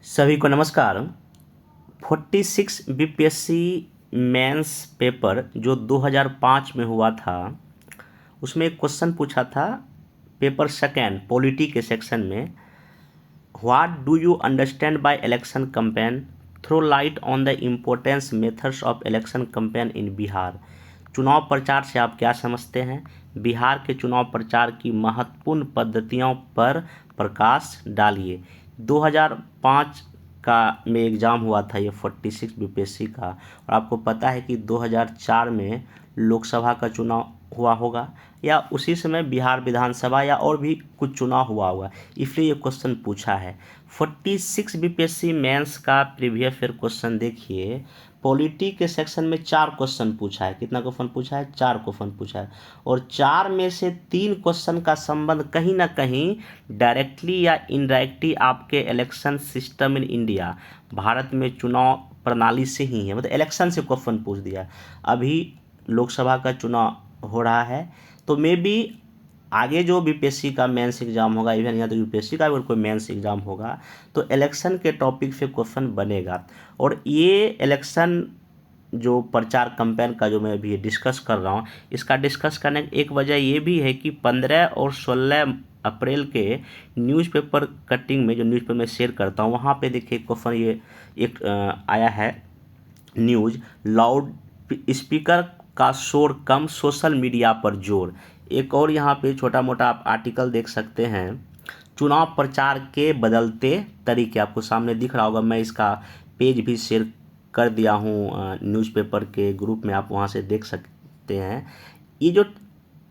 सभी को नमस्कार। 46 बीपीएससी मेंस पेपर जो 2005 में हुआ था, उसमें एक क्वेश्चन पूछा था पेपर सेकेंड पॉलिटी के सेक्शन में। What do you understand by election campaign? Throw light on the importance methods of election campaign in Bihar. चुनाव प्रचार से आप क्या समझते हैं? बिहार के चुनाव प्रचार की महत्वपूर्ण पद्धतियों पर प्रकाश डालिए। 2005 का में एग्ज़ाम हुआ था ये 46 बीपीएससी का, और आपको पता है कि 2004 में लोकसभा का चुनाव हुआ होगा, या उसी समय बिहार विधानसभा या और भी कुछ चुनाव हुआ होगा, इसलिए ये क्वेश्चन पूछा है। 46 बीपीएससी मेंस का प्रीवियस ईयर क्वेश्चन देखिए। पॉलिटी के सेक्शन में 4 क्वेश्चन पूछा है। कितना क्वेश्चन पूछा है? 4 क्वेश्चन पूछा है, और 4 में से 3 क्वेश्चन का संबंध कहीं ना कहीं डायरेक्टली या इनडायरेक्टली आपके election system in India, Bharat में चुनाव प्रणाली से ही है। मतलब इलेक्शन से क्वेश्चन पूछ दिया। अभी लोकसभा का चुनाव हो रहा है, तो मे बी आगे जो बीपीएससी का मेंस एग्जाम होगा, इवन यहाँ तो यूपीएससी का अगर कोई मेंस एग्जाम होगा, तो इलेक्शन के टॉपिक से क्वेश्चन बनेगा। और ये इलेक्शन जो प्रचार कैंपेन का जो मैं अभी डिस्कस कर रहा हूँ, इसका डिस्कस करने की एक वजह ये भी है कि 15 और 16 अप्रैल के न्यूज़पेपर कटिंग में, जो न्यूज़पेपर में शेयर करता हूँ, वहाँ पे देखिए क्वेश्चन ये एक आया है न्यूज़। लाउड स्पीकर का शोर कम, सोशल मीडिया पर जोर। एक और यहाँ पे छोटा मोटा आप आर्टिकल देख सकते हैं, चुनाव प्रचार के बदलते तरीके, आपको सामने दिख रहा होगा। मैं इसका पेज भी शेयर कर दिया हूँ न्यूज़पेपर के ग्रुप में, आप वहाँ से देख सकते हैं। ये जो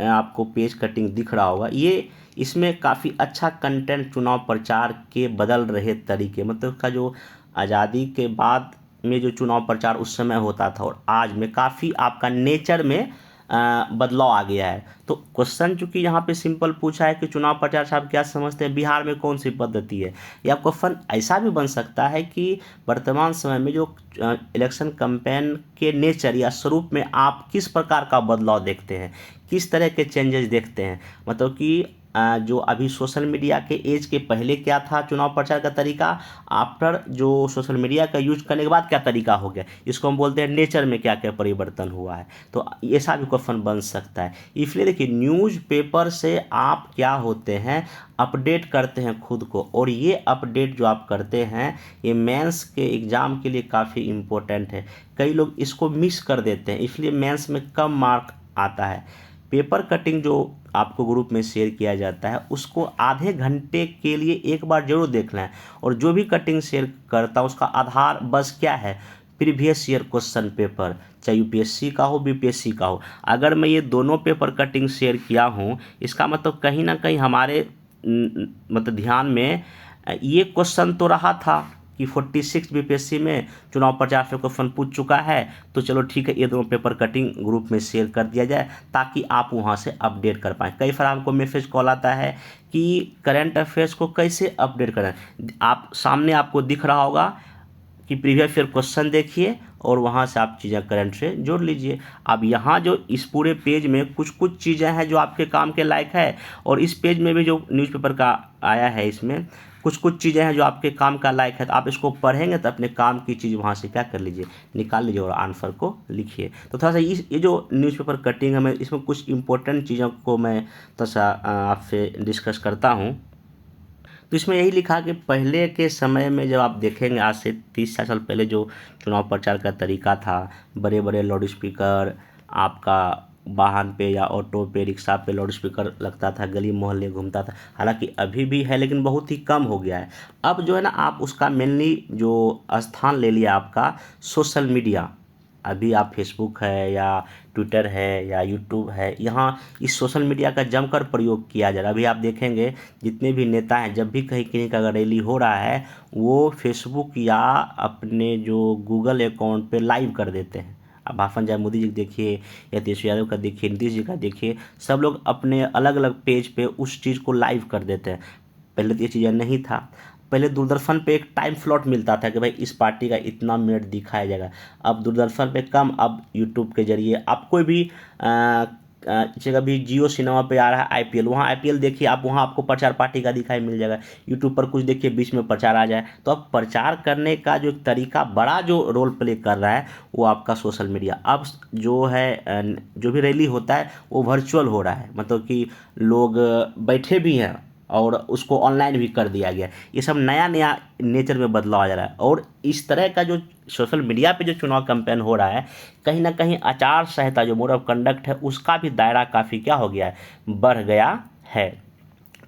आपको पेज कटिंग दिख रहा होगा, ये इसमें काफ़ी अच्छा कंटेंट, चुनाव प्रचार के बदल रहे तरीके, मतलब का जो आज़ादी के बाद में जो चुनाव प्रचार उस समय होता था और आज में काफ़ी आपका नेचर में बदलाव आ गया है। तो क्वेश्चन चूंकि यहाँ पे सिंपल पूछा है कि चुनाव प्रचार से आप क्या समझते हैं, बिहार में कौन सी पद्धति है, या क्वेश्चन ऐसा भी बन सकता है कि वर्तमान समय में जो इलेक्शन कैंपेन के नेचर या स्वरूप में आप किस प्रकार का बदलाव देखते हैं, किस तरह के चेंजेस देखते हैं। मतलब कि जो अभी सोशल मीडिया के एज के पहले क्या था चुनाव प्रचार का तरीका, आफ्टर जो सोशल मीडिया का यूज करने के बाद क्या तरीका हो गया, इसको हम बोलते हैं नेचर में क्या क्या परिवर्तन हुआ है। तो ऐसा भी क्वेश्चन बन सकता है। इसलिए देखिए, न्यूज़पेपर से आप क्या होते हैं, अपडेट करते हैं खुद को, और ये अपडेट जो आप करते हैं ये मेंस के एग्ज़ाम के लिए काफ़ी इम्पोर्टेंट है। कई लोग इसको मिस कर देते हैं, इसलिए मेंस में कम मार्क आता है। पेपर कटिंग जो आपको ग्रुप में शेयर किया जाता है, उसको आधे घंटे के लिए एक बार जरूर देख लें। और जो भी कटिंग शेयर करता है उसका आधार बस क्या है, प्रीवियस ईयर क्वेश्चन पेपर, चाहे यूपीएससी का हो बीपीएससी का हो। अगर मैं ये दोनों पेपर कटिंग शेयर किया हूँ, इसका मतलब कहीं ना कहीं हमारे मतलब ध्यान में ये क्वेश्चन तो रहा था कि 46 बीपीएससी में चुनाव प्रचार से क्वेश्चन पूछ चुका है, तो चलो ठीक है, ये दोनों पेपर कटिंग ग्रुप में शेयर कर दिया जाए ताकि आप वहाँ से अपडेट कर पाएँ। कई बार हमको मैसेज कॉल आता है कि करंट अफेयर्स को कैसे अपडेट करें। आप सामने आपको दिख रहा होगा कि प्रीवियस ईयर क्वेश्चन देखिए और वहाँ से आप चीज़ें करंट से जोड़ लीजिए। अब यहाँ जो इस पूरे पेज में कुछ कुछ चीज़ें हैं जो आपके काम के लायक है, और इस पेज में भी जो न्यूज़पेपर का आया है, इसमें कुछ कुछ चीज़ें हैं जो आपके काम का लायक है। तो आप इसको पढ़ेंगे तो अपने काम की चीज़ वहाँ से क्या कर लीजिए, निकाल लीजिए और आंसर को लिखिए। तो थोड़ा सा ये जो न्यूज़पेपर कटिंग है, मैं इसमें कुछ इंपॉर्टेंट चीज़ों को मैं थोड़ा सा आपसे डिस्कस करता हूँ। तो इसमें यही लिखा कि पहले के समय में जब आप देखेंगे, आज से 30 साल पहले जो चुनाव प्रचार का तरीका था, बड़े बड़े लाउड स्पीकर, आपका वाहन पे या ऑटो पे, रिक्शा पे लाउड स्पीकर लगता था, गली मोहल्ले घूमता था। हालांकि अभी भी है, लेकिन बहुत ही कम हो गया है। अब जो है ना, आप उसका मेनली जो स्थान ले लिया आपका सोशल मीडिया। अभी आप फेसबुक है या ट्विटर है या यूट्यूब है, यहाँ इस सोशल मीडिया का जमकर प्रयोग किया जा रहा है। अभी आप देखेंगे जितने भी नेता हैं, जब भी कहीं कहीं का अगर रैली हो रहा है, वो फेसबुक या अपने जो गूगल अकाउंट पे लाइव कर देते हैं। अब भाषण चाहे मोदी जी का देखिए या तेजस्वी यादव का देखिए, नीतीश जी का देखिए, सब लोग अपने अलग अलग पेज पे उस चीज़ को लाइव कर देते हैं। पहले तो ये चीज़ें नहीं था। पहले दूरदर्शन पे एक टाइम स्लॉट मिलता था कि भाई इस पार्टी का इतना मिनट दिखाया जाएगा। अब दूरदर्शन पे कम, अब यूट्यूब के जरिए आप कोई भी जगह भी जियो सिनेमा पे आ रहा है आईपीएल, वहाँ आईपीएल देखिए आप, वहाँ आपको प्रचार पार्टी का दिखाई मिल जाएगा। यूट्यूब पर कुछ देखिए बीच में प्रचार आ जाए, तो अब प्रचार करने का जो तरीका बड़ा जो रोल प्ले कर रहा है वो आपका सोशल मीडिया। अब जो है जो भी रैली होता है वो वर्चुअल हो रहा है, मतलब कि लोग बैठे भी हैं और उसको ऑनलाइन भी कर दिया गया। ये सब नया नया नेचर में बदलाव आ जा रहा है। और इस तरह का जो सोशल मीडिया पे जो चुनाव कैंपेन हो रहा है, कहीं ना कहीं आचार संहिता जो मोड ऑफ कंडक्ट है उसका भी दायरा काफ़ी क्या हो गया है, बढ़ गया है।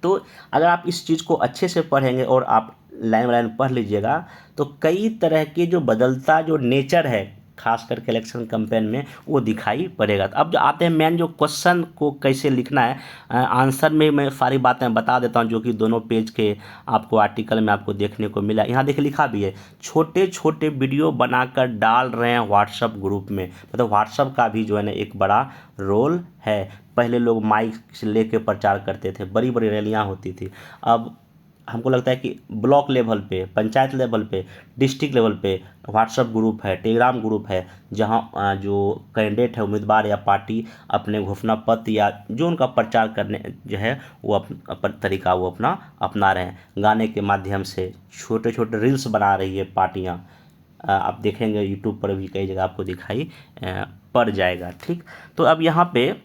तो अगर आप इस चीज़ को अच्छे से पढ़ेंगे और आप लाइन बाय लाइन पढ़ लीजिएगा, तो कई तरह के जो बदलता जो नेचर है खास करके इलेक्शन कैंपेन में वो दिखाई पड़ेगा। तो अब जो आते हैं मेन जो क्वेश्चन को कैसे लिखना है, आंसर में मैं सारी बातें बता देता हूं जो कि दोनों पेज के आपको आर्टिकल में आपको देखने को मिला। यहाँ देखिए लिखा भी है, छोटे छोटे वीडियो बनाकर डाल रहे हैं व्हाट्सएप ग्रुप में। मतलब व्हाट्सएप का भी जो है ना एक बड़ा रोल है। पहले लोग माइक से लेके प्रचार करते थे, बड़ी बड़ी रैलियाँ होती थी। अब हमको लगता है कि ब्लॉक लेवल पे, पंचायत लेवल पे, डिस्ट्रिक्ट लेवल पे व्हाट्सएप ग्रुप है, टेलीग्राम ग्रुप है, जहां जो कैंडिडेट है, उम्मीदवार या पार्टी अपने घोषणा पत्र या जो उनका प्रचार करने जो है वो तरीका वो अपना रहे हैं। गाने के माध्यम से छोटे छोटे रील्स बना रही है पार्टियां, आप देखेंगे यूट्यूब पर भी कई जगह आपको दिखाई पड़ जाएगा। ठीक, तो अब यहाँ पे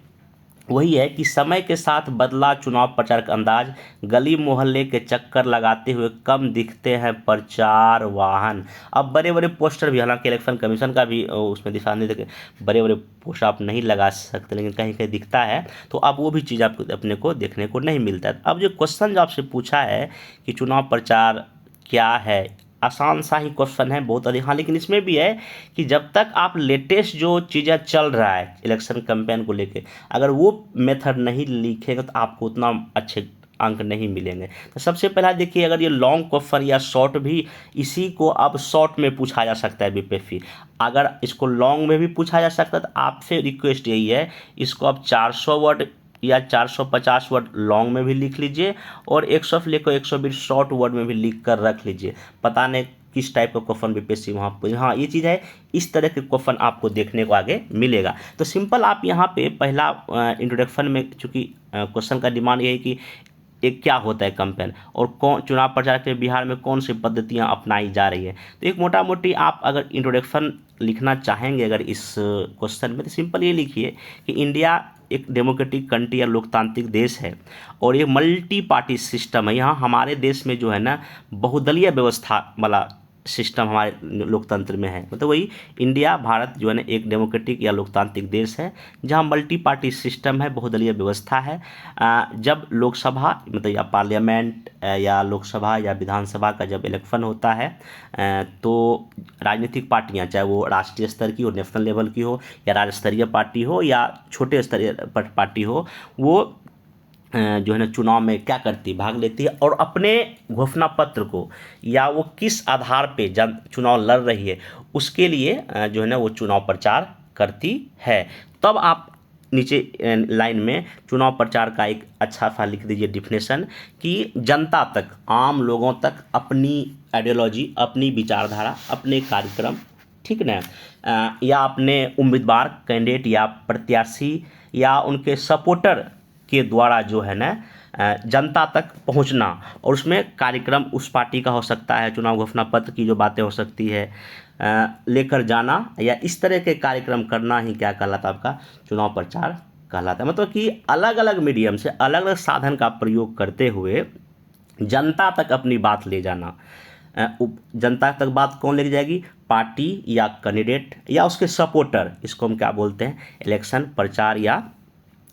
वही है कि समय के साथ बदला चुनाव प्रचार का अंदाज, गली मोहल्ले के चक्कर लगाते हुए कम दिखते हैं प्रचार वाहन। अब बड़े बड़े पोस्टर भी, हालांकि इलेक्शन कमीशन का भी उसमें दिशा निर्देश, बड़े बड़े पोस्टर आप नहीं लगा सकते लेकिन कहीं कहीं दिखता है, तो अब वो भी चीज़ आपको अपने को देखने को नहीं मिलता है। अब जो क्वेश्चन जो आपसे पूछा है कि चुनाव प्रचार क्या है, आसान सा ही क्वेश्चन है, बहुत अधिक। हाँ, लेकिन इसमें भी है कि जब तक आप लेटेस्ट जो चीज़ें चल रहा है इलेक्शन कैंपेन को लेके, अगर वो मेथड नहीं लिखेंगे तो आपको उतना अच्छे अंक नहीं मिलेंगे। तो सबसे पहला देखिए, अगर ये लॉन्ग क्वेश्चन या शॉर्ट भी, इसी को अब शॉर्ट में पूछा जा सकता है बीपीएससी। अगर इसको लॉन्ग में भी पूछा जा सकता है तो आपसे रिक्वेस्ट यही है, इसको आप 400 वर्ड या 450 वर्ड लॉन्ग में भी लिख लीजिए और 100 से लेकर 120 शॉर्ट वर्ड में भी लिख कर रख लीजिए। पता नहीं किस टाइप का क्वेश्चन बीपीएससी वहाँ पर, हाँ ये चीज़ है, इस तरह के क्वेश्चन आपको देखने को आगे मिलेगा। तो सिंपल आप यहाँ पे पहला इंट्रोडक्शन में, चूँकि क्वेश्चन का डिमांड ये है कि एक क्या होता है कैंपेन और कौन चुनाव प्रचार के बिहार में कौन सी पद्धतियां अपनाई जा रही है, तो एक मोटा मोटी आप अगर इंट्रोडक्शन लिखना चाहेंगे अगर इस क्वेश्चन में, तो सिंपल ये लिखिए कि इंडिया एक डेमोक्रेटिक कंट्री या लोकतांत्रिक देश है और ये मल्टी पार्टी सिस्टम है। यहाँ हमारे देश में जो है ना बहुदलीय व्यवस्था वाला सिस्टम हमारे लोकतंत्र में है। मतलब वही इंडिया, भारत जो है ना एक डेमोक्रेटिक या लोकतांत्रिक देश है जहाँ मल्टी पार्टी सिस्टम है, बहुदलीय व्यवस्था है। जब लोकसभा मतलब या पार्लियामेंट या लोकसभा या विधानसभा का जब इलेक्शन होता है तो राजनीतिक पार्टियां, चाहे वो राष्ट्रीय स्तर की हो, नेशनल लेवल की हो, या राज्य स्तरीय पार्टी हो या छोटे स्तरीय पार्टी हो, वो जो है ना चुनाव में क्या करती है, भाग लेती है और अपने घोषणा पत्र को या वो किस आधार पे जन चुनाव लड़ रही है उसके लिए जो है ना वो चुनाव प्रचार करती है। तब आप नीचे लाइन में चुनाव प्रचार का एक अच्छा सा लिख दीजिए डिफिनेशन कि जनता तक, आम लोगों तक अपनी आइडियोलॉजी, अपनी विचारधारा, अपने कार्यक्रम, ठीक ना, या अपने उम्मीदवार, कैंडिडेट या प्रत्याशी या उनके सपोर्टर के द्वारा जो है ना जनता तक पहुंचना, और उसमें कार्यक्रम उस पार्टी का हो सकता है, चुनाव घोषणा पत्र की जो बातें हो सकती है लेकर जाना, या इस तरह के कार्यक्रम करना ही क्या कहलाता है, आपका चुनाव प्रचार कहलाता है। मतलब कि अलग अलग मीडियम से, अलग अलग साधन का प्रयोग करते हुए जनता तक अपनी बात ले जाना। जनता तक बात कौन लेके जाएगी, पार्टी या कैंडिडेट या उसके सपोर्टर, इसको हम क्या बोलते हैं, इलेक्शन प्रचार या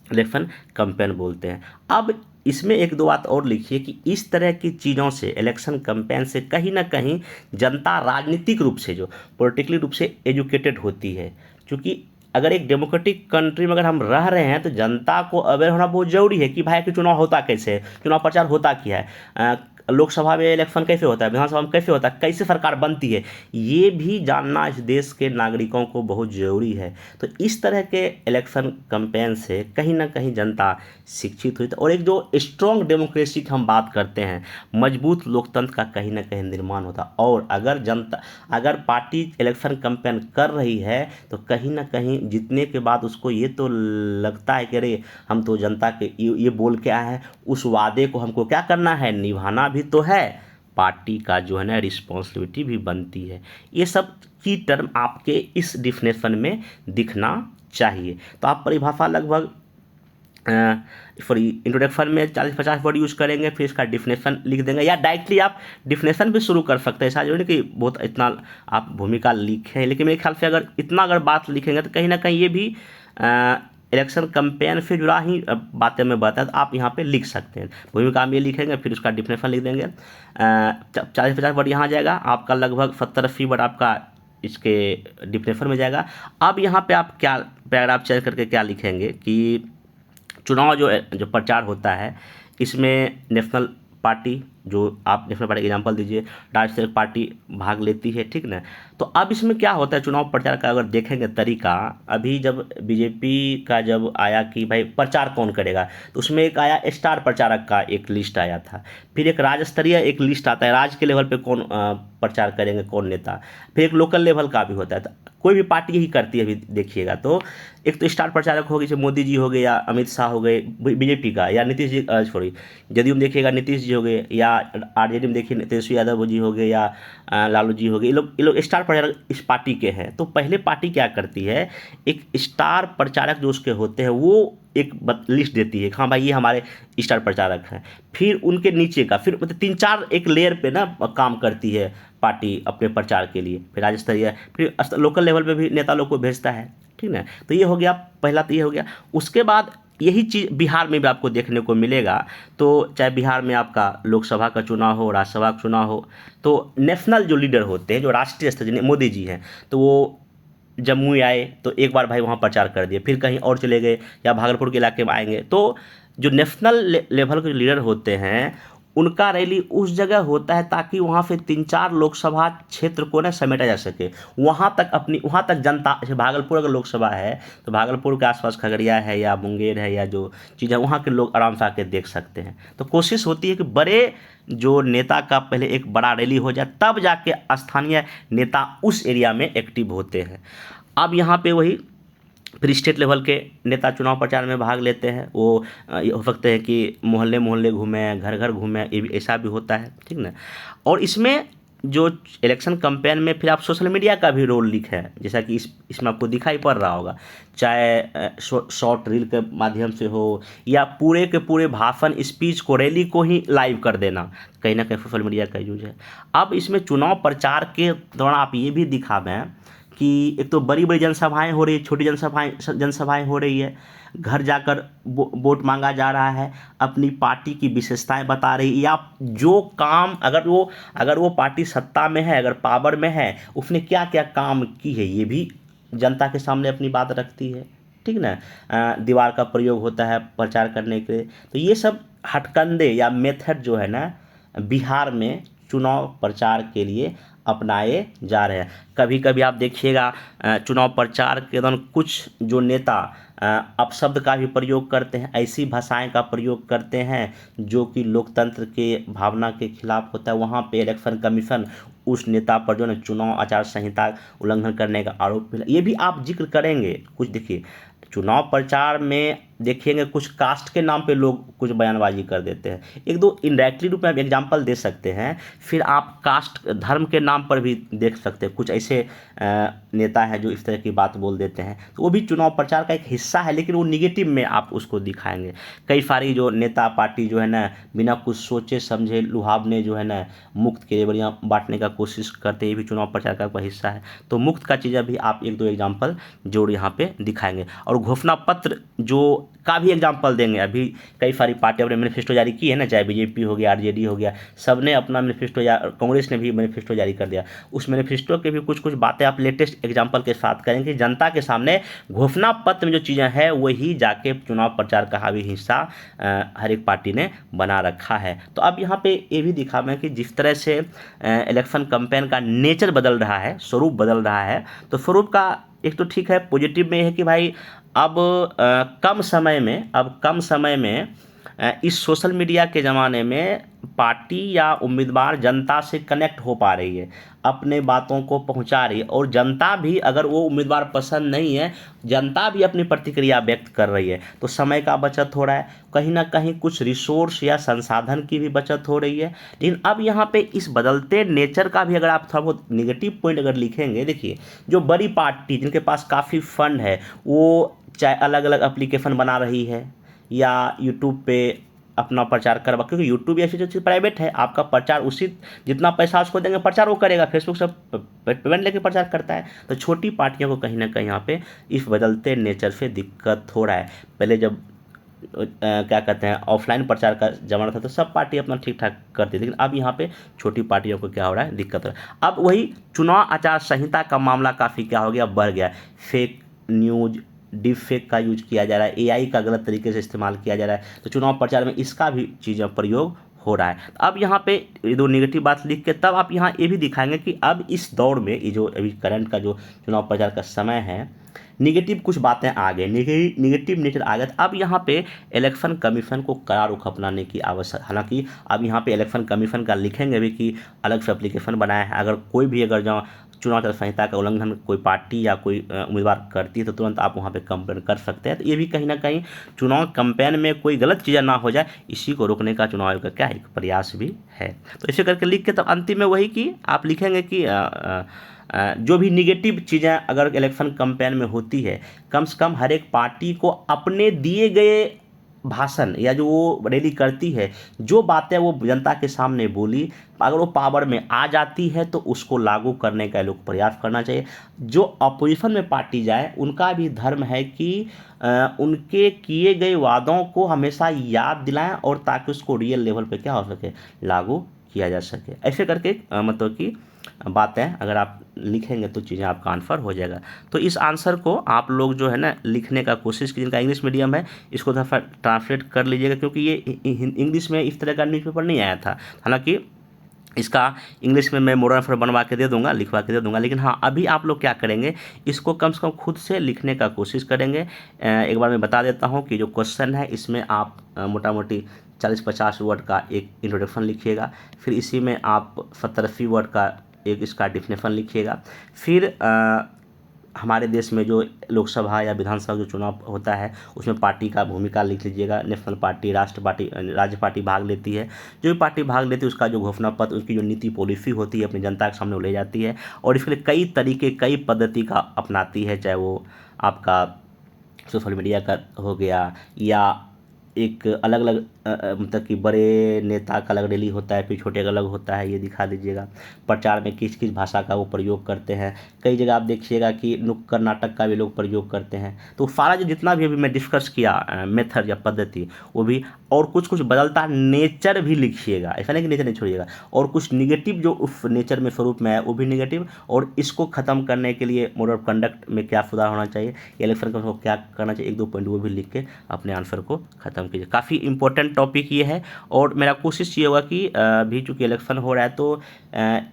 इलेक्शन कैंपेन बोलते हैं। अब इसमें एक दो बात और लिखिए कि इस तरह की चीज़ों से, इलेक्शन कैंपेन से कहीं ना कहीं जनता राजनीतिक रूप से, जो पॉलिटिकली रूप से एजुकेटेड होती है। क्योंकि अगर एक डेमोक्रेटिक कंट्री में अगर हम रह रहे हैं तो जनता को अवेयर होना बहुत ज़रूरी है कि भाई कि चुनाव होता कैसे है, चुनाव प्रचार होता क्या है। लोकसभा में इलेक्शन कैसे होता है, विधानसभा में कैसे होता है, कैसे सरकार बनती है, ये भी जानना इस देश के नागरिकों को बहुत ज़रूरी है। तो इस तरह के इलेक्शन कैंपेन से कहीं ना कहीं जनता शिक्षित हुई और एक जो स्ट्रॉन्ग डेमोक्रेसी की हम बात करते हैं, मजबूत लोकतंत्र का कहीं ना कहीं निर्माण होता। और अगर पार्टी इलेक्शन कैंपेन कर रही है तो कहीं ना कहीं जीतने के बाद उसको ये तो लगता है कि अरे हम तो जनता के ये बोल के आए हैं, उस वादे को हमको क्या करना है, निभाना भी तो है, पार्टी का जो है ना रिस्पॉन्सिबिलिटी भी बनती है। ये सब की टर्म आपके इस डिफिनेशन में दिखना चाहिए। तो आप परिभाषा लगभग फॉर इंट्रोडक्शन में 40-50 वर्ड यूज़ करेंगे, फिर इसका डिफिनेशन लिख देंगे, या डायरेक्टली आप डिफिनेशन भी शुरू कर सकते हैं। ऐसा जो नहीं कि बहुत इतना आप भूमिका लिखें, लेकिन मेरे ख्याल से अगर बात लिखेंगे तो कहीं ना कहीं ये भी इलेक्शन कैंपेन से जुड़ा ही बातें में बताया, तो आप यहाँ पे लिख सकते हैं। भूमिका में ये लिखेंगे, फिर उसका डिफिनेशन लिख देंगे। 40-50 वर्ड यहाँ जाएगा आपका, लगभग 70-80 वर्ड आपका इसके डिफिनेशन में जाएगा। अब यहाँ पे आप क्या पैराग्राफ चेंज करके क्या लिखेंगे कि चुनाव जो प्रचार होता है, इसमें नेशनल पार्टी, जो आप नेशनल पार्टी एग्जांपल दीजिए, राष्ट्रीय पार्टी भाग लेती है, ठीक ना। तो अब इसमें क्या होता है चुनाव प्रचार का अगर देखेंगे तरीका, अभी जब बीजेपी का जब आया कि भाई प्रचार कौन करेगा, तो उसमें एक आया स्टार प्रचारक का एक लिस्ट आया था, फिर एक राज्य स्तरीय एक लिस्ट आता है, राज्य के लेवल पे कौन प्रचार करेंगे, कौन नेता, फिर एक लोकल लेवल का भी होता है। तो कोई भी पार्टी यही करती है अभी देखिएगा। तो एक तो स्टार प्रचारक हो गए, जैसे मोदी जी हो गए या अमित शाह हो गए बीजेपी का, या नीतीश जी सॉरी जदयू में देखिएगा नीतीश जी हो गए, या आरजेडी में देखिए तेजस्वी यादव जी हो गए, या लालू जी हो गए। ये लोग स्टार प्रचारक इस पार्टी के हैं। तो पहले पार्टी क्या करती है, एक स्टार प्रचारक जो उसके होते हैं वो एक लिस्ट देती है, हाँ भाई ये हमारे स्टार प्रचारक हैं। फिर उनके नीचे का फिर मतलब 3-4 एक लेयर पे ना काम करती है पार्टी अपने प्रचार के लिए, फिर राज्य स्तरीय, फिर लोकल लेवल पे भी नेता लोग को भेजता है, ठीक ना। तो ये हो गया पहला, तो ये हो गया। उसके बाद यही चीज़ बिहार में भी आपको देखने को मिलेगा। तो चाहे बिहार में आपका लोकसभा का चुनाव हो, राज्यसभा का चुनाव हो, तो नेशनल जो लीडर होते हैं, जो राष्ट्रीय स्तर मोदी जी हैं, तो वो जम्मू आए तो एक बार भाई वहाँ प्रचार कर दिए, फिर कहीं और चले गए या भागलपुर के इलाके में आएंगे। तो जो नेशनल लेवल के लीडर होते हैं उनका रैली उस जगह होता है ताकि वहाँ से 3-4 लोकसभा क्षेत्र को ना समेटा जा सके, वहाँ तक जनता, जैसे भागलपुर अगर लोकसभा है तो भागलपुर के आसपास खगड़िया है या मुंगेर है या जो चीज़ है, वहाँ के लोग आराम से आके देख सकते हैं। तो कोशिश होती है कि बड़े जो नेता का पहले एक बड़ा रैली हो जाए, तब जाके स्थानीय नेता उस एरिया में एक्टिव होते हैं। अब यहाँ पे वही फिर स्टेट लेवल के नेता चुनाव प्रचार में भाग लेते हैं। वो ये हो सकते हैं कि मोहल्ले मोहल्ले घूमें, घर घर घूमें, ये भी ऐसा भी होता है, ठीक ना। और इसमें जो इलेक्शन कैंपेन में फिर आप सोशल मीडिया का भी रोल लिखा है, जैसा कि इसमें आपको दिखाई पड़ रहा होगा, चाहे शॉर्ट रील के माध्यम से हो या पूरे के पूरे भाषण स्पीच को, रैली को ही लाइव कर देना, कहीं ना कहीं सोशल मीडिया का यूज है। अब इसमें चुनाव प्रचार के दौरान आप ये भी दिखावें कि एक तो बड़ी बड़ी जनसभाएं हो रही है, छोटी जनसभाएं हो रही है, घर जाकर वोट मांगा जा रहा है, अपनी पार्टी की विशेषताएं बता रही, या जो काम अगर वो पार्टी सत्ता में है, अगर पावर में है, उसने क्या क्या काम की है ये भी जनता के सामने अपनी बात रखती है, ठीक ना। दीवार का प्रयोग होता है प्रचार करने के लिए। तो ये सब हटकंडे या मेथड जो है ना बिहार में चुनाव प्रचार के लिए अपनाए जा रहे हैं। कभी कभी आप देखिएगा चुनाव प्रचार के दौरान कुछ जो नेता अपशब्द का भी प्रयोग करते हैं, ऐसी भाषाएं का प्रयोग करते हैं जो कि लोकतंत्र के भावना के खिलाफ होता है। वहाँ पे इलेक्शन कमीशन उस नेता पर जो है चुनाव आचार संहिता उल्लंघन करने का आरोप, ये भी आप जिक्र करेंगे। कुछ देखिए चुनाव प्रचार में देखेंगे कुछ कास्ट के नाम पे लोग कुछ बयानबाजी कर देते हैं, एक दो इनडायरेक्टली रूप में आप एग्जाम्पल दे सकते हैं। फिर आप कास्ट धर्म के नाम पर भी देख सकते हैं, कुछ ऐसे नेता हैं जो इस तरह की बात बोल देते हैं, तो वो भी चुनाव प्रचार का एक हिस्सा है, लेकिन वो निगेटिव में आप उसको दिखाएंगे। कई सारी जो नेता पार्टी जो है ना बिना कुछ सोचे समझे लुभावने जो है ना मुफ्त के बढ़िया बांटने का कोशिश करते हैं, ये भी चुनाव प्रचार का हिस्सा है। तो मुफ्त का चीज़ें भी आप एक दो एग्जाम्पल जोड़ यहाँ पे दिखाएंगे। और घोषणा पत्र जो का भी एग्जाम्पल देंगे। अभी कई सारी पार्टी अपने मैनिफेस्टो जारी की है ना, चाहे बीजेपी हो गया, आरजेडी हो गया, सब ने अपना मैनिफेस्टो, या कांग्रेस ने भी मैनिफेस्टो जारी कर दिया। उस मैनिफेस्टो के भी कुछ कुछ बातें आप लेटेस्ट एग्जाम्पल के साथ करेंगे, जनता के सामने घोषणा पत्र में जो चीज़ें हैं वही जाके चुनाव प्रचार का हावी हिस्सा हर एक पार्टी ने बना रखा है। तो अब यहाँ पे ये भी दिखा मैं कि जिस तरह से इलेक्शन कैंपेन का नेचर बदल रहा है, स्वरूप बदल रहा है, तो स्वरूप का एक तो ठीक है, पॉजिटिव में है कि भाई अब कम समय में इस सोशल मीडिया के ज़माने में पार्टी या उम्मीदवार जनता से कनेक्ट हो पा रही है, अपने बातों को पहुंचा रही है, और जनता भी, अगर वो उम्मीदवार पसंद नहीं है, जनता भी अपनी प्रतिक्रिया व्यक्त कर रही है, तो समय का बचत हो रहा है, कहीं ना कहीं कुछ रिसोर्स या संसाधन की भी बचत हो रही है। लेकिन अब यहाँ पे इस बदलते नेचर का भी अगर आप थोड़ा बहुत निगेटिव पॉइंट अगर लिखेंगे, देखिए जो बड़ी पार्टी जिनके पास काफ़ी फंड है, वो चाहे अलग अलग एप्लीकेशन बना रही है या यूट्यूब पे अपना प्रचार करवा, क्योंकि यूट्यूब ऐसी चीज़ प्राइवेट है, आपका प्रचार उसी जितना पैसा उसको देंगे प्रचार वो करेगा, फेसबुक से पेमेंट लेके प्रचार करता है। तो छोटी पार्टियों को कहीं ना कहीं यहाँ पे इस बदलते नेचर से दिक्कत हो रहा है। पहले जब क्या कहते हैं ऑफलाइन प्रचार का जमाना था तो सब पार्टी अपना ठीक ठाक करती थी, लेकिन अब यहाँ पे छोटी पार्टियों को क्या हो रहा है, दिक्कत हो रहा है। अब वही चुनाव आचार संहिता का मामला काफ़ी क्या हो गया, बढ़ गया। फेक न्यूज, डीप फेक का यूज किया जा रहा है, एआई का गलत तरीके से इस्तेमाल किया जा रहा है, तो चुनाव प्रचार में इसका भी चीज़ें प्रयोग हो रहा है। अब यहाँ पे ये दो नेगेटिव बात लिख के तब आप यहाँ ये भी दिखाएंगे कि अब इस दौर में ये जो अभी करंट का जो चुनाव प्रचार का समय है, निगेटिव कुछ बातें आ गई, निगेटिव नेचर आ गया। अब यहाँ पे इलेक्शन कमीशन को कड़ा रुख अपनाने की आवश्यक, हालांकि अब यहाँ पे इलेक्शन कमीशन का लिखेंगे भी कि अलग से एप्लीकेशन बनाया है, अगर कोई भी अगर जो चुनाव आचार संहिता का उल्लंघन कोई पार्टी या कोई उम्मीदवार करती है तो तुरंत आप वहाँ पे कंप्लेन कर सकते हैं। तो ये भी कहीं ना कहीं चुनाव कैंपेन में कोई गलत चीज़ें ना हो जाए, इसी को रोकने का चुनाव आयोग का क्या एक प्रयास भी है। तो इसे करके लिख के तब अंतिम में वही कि आप लिखेंगे कि जो भी निगेटिव चीज़ें अगर इलेक्शन कैंपेन में होती है, कम से कम हर एक पार्टी को अपने दिए गए भाषण या जो वो रैली करती है, जो बातें वो जनता के सामने बोली, अगर वो पावर में आ जाती है तो उसको लागू करने का लोग प्रयास करना चाहिए। जो अपोजिशन में पार्टी जाए उनका भी धर्म है कि उनके किए गए वादों को हमेशा याद दिलाएं, और ताकि उसको रियल लेवल पे क्या हो सके, लागू किया जा सके। ऐसे करके मतलब कि बातें अगर आप लिखेंगे तो चीज़ें आपका आंसर हो जाएगा। तो इस आंसर को आप लोग जो है ना लिखने का कोशिश कीजिए, जिनका इंग्लिश मीडियम है इसको थोड़ा ट्रांसलेट कर लीजिएगा, क्योंकि ये इंग्लिश में इस तरह का न्यूज़पेपर नहीं आया था। हालांकि इसका इंग्लिश में मैं मॉडर्न फॉर्म बनवा के दे दूंगा, लिखवा के दे दूंगा, लेकिन हाँ अभी आप लोग क्या करेंगे, इसको कम से कम खुद से लिखने का कोशिश करेंगे। एक बार मैं बता देता हूँ कि जो क्वेश्चन है इसमें आप मोटा मोटी 40-50 वर्ड का एक इंट्रोडक्शन लिखिएगा, फिर इसी में आप 70-80 वर्ड का एक इसका डिफिनेशन लिखिएगा, फिर हमारे देश में जो लोकसभा या विधानसभा जो चुनाव होता है उसमें पार्टी का भूमिका लिख लीजिएगा। नेशनल पार्टी, राष्ट्र पार्टी, राज्य पार्टी भाग लेती है, जो भी पार्टी भाग लेती है उसका जो घोषणा पत्र, उसकी जो नीति पॉलिसी होती है अपनी जनता के सामने वो ले जाती है, और इसके लिए कई तरीके, कई पद्धति का अपनाती है, चाहे वो आपका सोशल मीडिया का हो गया या एक अलग अलग मतलब कि बड़े नेता का अलग रैली होता है, फिर छोटे का अलग होता है, ये दिखा दीजिएगा। प्रचार में किस किस भाषा का वो प्रयोग करते हैं, कई जगह आप देखिएगा कि नुक्कड़ नाटक का भी लोग प्रयोग करते हैं। तो सारा जो जितना भी अभी मैं डिस्कस किया मेथड या पद्धति, वो भी, और कुछ कुछ बदलता नेचर भी लिखिएगा, ऐसा नहीं कि नेचर नहीं छोड़िएगा, और कुछ निगेटिव जो उस नेचर में स्वरूप में है वो भी निगेटिव, और इसको ख़त्म करने के लिए मोड ऑफ कंडक्ट में क्या सुधार होना चाहिए, इलेक्शन को क्या करना चाहिए, 1-2 पॉइंट वो भी लिख के अपने आंसर को ख़त्म कीजिए। काफ़ी इंपॉर्टेंट टॉपिक ये है, और मेरा कोशिश ये होगा कि अभी चूँकि इलेक्शन हो रहा है तो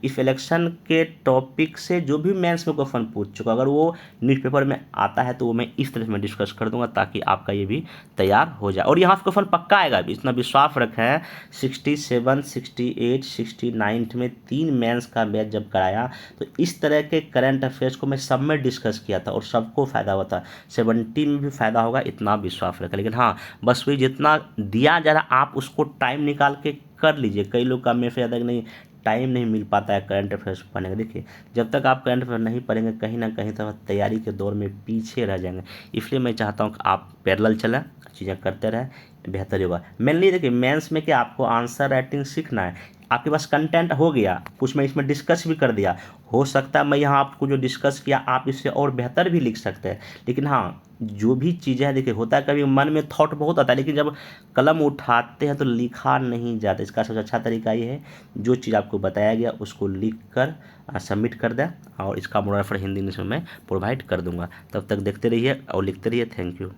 इस इलेक्शन के टॉपिक से जो भी मेंस में क्वेश्चन पूछ चुका, अगर वो न्यूज़पेपर में आता है तो वो मैं इस तरह से मैं डिस्कस कर दूंगा ताकि आपका ये भी तैयार हो जाए। और यहाँ से क्वेश्चन पक्का आएगा, इतना विश्वास रखें। 67, 68, 69 में 3 मेंस का बैच जब कराया तो इस तरह के करंट अफेयर्स को मैं सब में डिस्कस किया था और सबको फ़ायदा हुआ था। 70 में भी फ़ायदा होगा, इतना विश्वास रखें। लेकिन हाँ, बस वही जितना दिया जा रहा आप उसको टाइम निकाल के कर लीजिए। कई लोग का मैसेज आता है कि नहीं टाइम नहीं मिल पाता है करंट अफेयर्स पढ़ने का। देखिए, जब तक आप करंट अफेयर नहीं पढ़ेंगे कहीं ना कहीं तो तैयारी के दौर में पीछे रह जाएंगे। इसलिए मैं चाहता हूँ कि आप पैरेलल चलें, चीज़ें करते रहें, बेहतर होगा। मेनली देखिए मेंस में कि आपको आंसर राइटिंग सीखना है आपके पास कंटेंट हो गया, कुछ मैं इसमें डिस्कस भी कर दिया, हो सकता है मैं यहाँ आपको जो डिस्कस किया आप इससे और बेहतर भी लिख सकते हैं। लेकिन हाँ, जो भी चीज़ें हैं, देखिए होता है कभी मन में थॉट बहुत आता है, लेकिन जब कलम उठाते हैं तो लिखा नहीं जाता। इसका सबसे अच्छा तरीका ये है, जो चीज़ आपको बताया गया उसको लिख कर सबमिट कर दें, और इसका मोनोग्राफर हिंदी इंग्लिश में मैं प्रोवाइड कर दूंगा। तब तक देखते रहिए और लिखते रहिए। Thank you.